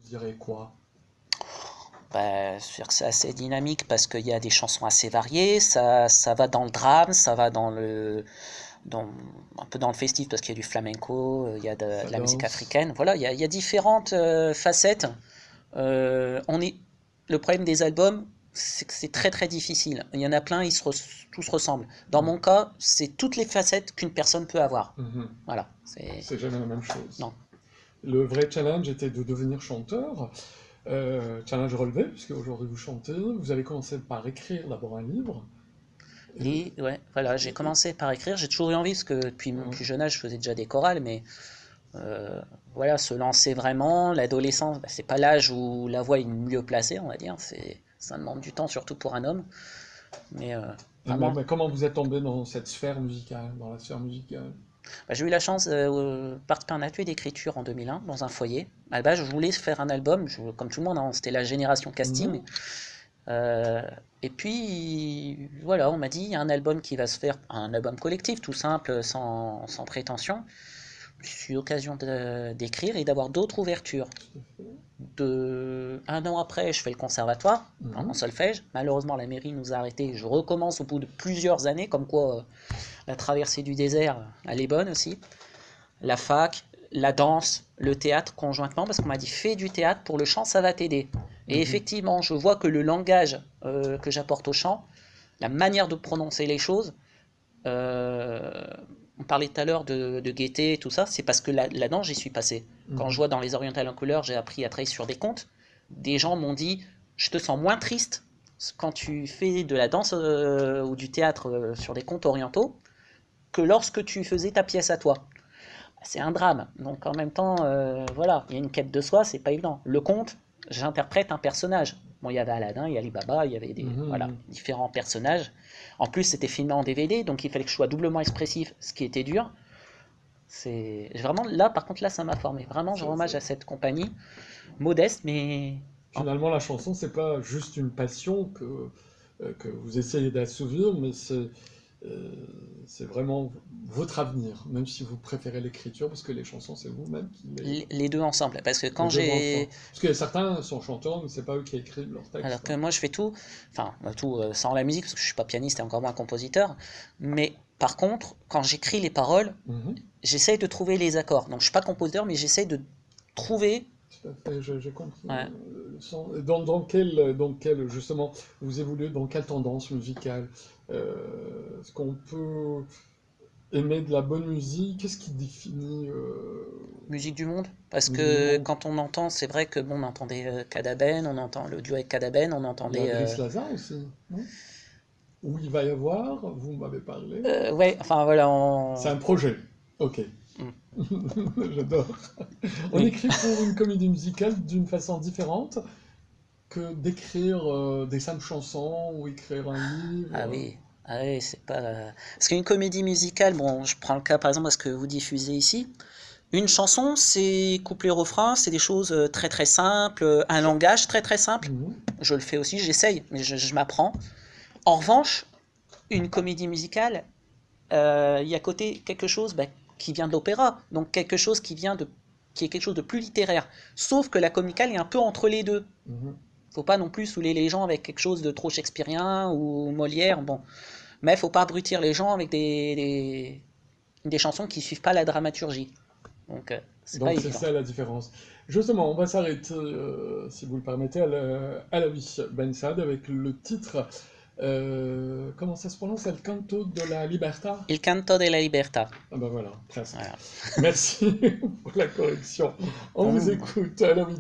Vous direz quoi? Bah, c'est assez dynamique parce qu'il y a des chansons assez variées, ça va dans le drame, ça va dans, un peu dans le festif parce qu'il y a du flamenco, il y a Ça de la musique danse. africaine. Voilà, il y a différentes facettes. On est, le problème des albums, c'est que c'est très très difficile. Il y en a plein, tous ressemblent. Dans Mm. mon cas, c'est toutes les facettes qu'une personne peut avoir. Mhm. Voilà, c'est... C'est jamais la même chose. Non. Le vrai challenge était de devenir chanteur. Challenge relevé, puisque aujourd'hui vous chantez. Vous avez commencé par écrire d'abord un livre. Et, Et ouais, voilà, j'ai et- commencé par écrire. J'ai toujours eu envie, parce que depuis mon ouais. plus jeune âge, je faisais déjà des chorales, mais voilà, se lancer vraiment, l'adolescence, bah, c'est pas l'âge où la voix est mieux placée, on va dire. Ça demande du temps, surtout pour un homme. Mais vraiment, Mais comment vous êtes tombé dans cette sphère musicale, dans la sphère musicale? bah, j'ai eu la chance de participer à un atelier d'écriture en 2001 dans un foyer. À la base, je voulais faire un album, comme tout le monde, hein, c'était la génération casting. Mhm. Euh, et puis, voilà, on m'a dit, il y a un album qui va se faire, un album collectif, tout simple, sans prétention. J'ai eu l'occasion d'écrire et d'avoir d'autres ouvertures. Un an après, je fais le conservatoire en Mhm. solfège. Malheureusement, la mairie nous a arrêtés. Je recommence au bout de plusieurs années, comme quoi la traversée du désert, elle est bonne aussi. La fac, la danse, le théâtre conjointement, parce qu'on m'a dit fais du théâtre pour le chant, ça va t'aider. Et Mhm. effectivement, je vois que le langage que j'apporte au chant, la manière de prononcer les choses, euh, on parlait tout à l'heure de gaieté et tout ça, c'est parce que là-dedans j'y suis passé. Quand je Mhm. vois dans les orientales en couleur, j'ai appris à travailler sur des contes. Des gens m'ont dit, je te sens moins triste quand tu fais de la danse ou du théâtre sur des contes orientaux que lorsque tu faisais ta pièce à toi. C'est un drame. Donc en même temps, voilà, il y a une quête de soi, c'est pas évident. Le conte, j'interprète un personnage. Bon, il y avait Aladdin, il y a Ali Baba, il y avait voilà, Mhm. différents personnages. En plus, c'était filmé en DVD, donc il fallait que je sois doublement expressif, ce qui était dur. C'est vraiment là, par contre, là, ça m'a formé. Vraiment, je rends hommage à cette compagnie, modeste, mais Finalement, la chanson, c'est pas juste une passion que vous essayez d'assouvir, mais euh, c'est vraiment votre avenir, même si vous préférez l'écriture, parce que les chansons, c'est vous-même qui les deux ensemble. Parce que les quand deux ensemble. j'ai Parce que certains sont chanteurs, mais c'est pas eux qui écrivent leurs Alors textes, que hein. moi je fais tout, enfin tout sans la musique parce que je suis pas pianiste et encore moins compositeur, mais par contre quand j'écris les paroles, Mhm. j'essaye de trouver les accords. Donc je suis pas compositeur mais j'essaye de trouver. Tout à fait, j'ai compris Ouais. le sens. Dans quel, justement, vous évoluez dans quelle tendance musicale? Est-ce qu'on peut aimer de la bonne musique? Qu'est-ce qui définit Musique du monde. Parce musique du que monde? quand on entend, c'est vrai que bon, on entendait Kadaben, on entend le duo avec Kadaben, on Il y a entendait. Driss Lazare aussi, non? Où il va y avoir, vous m'avez parlé. Ouais, enfin voilà, C'est un projet. Ok. Hmm. J'adore. On Oui. écrit pour une comédie musicale d'une façon différente que d'écrire des simples chansons ou écrire un Ah livre. oui. Ah oui, c'est pas. Parce qu'une comédie musicale, bon, je prends le cas par exemple de ce que vous diffusez ici. Une chanson, c'est couplet-refrain, c'est des choses très très simples, un langage très très simple. Mhm. Je le fais aussi, j'essaye, mais je m'apprends. En revanche, une comédie musicale, il y a à côté quelque chose bah, qui vient de l'opéra, donc quelque chose qui est quelque chose de plus littéraire. Sauf que la comicale est un peu entre les deux. Mhm. Faut pas non plus saouler les gens avec quelque chose de trop shakespearien ou Molière, bon. Mais faut pas abrutir les gens avec des chansons qui suivent pas la dramaturgie. Donc c'est pas Donc c'est évident. ça la différence. Justement, on va s'arrêter, si vous le permettez, à la vie Ben Saad avec le titre, comment ça se prononce? El Canto de la Libertà? Il canto della libertà. Ah ben voilà, presque. Voilà. Merci pour la correction. On vous Bon, écoute à la vie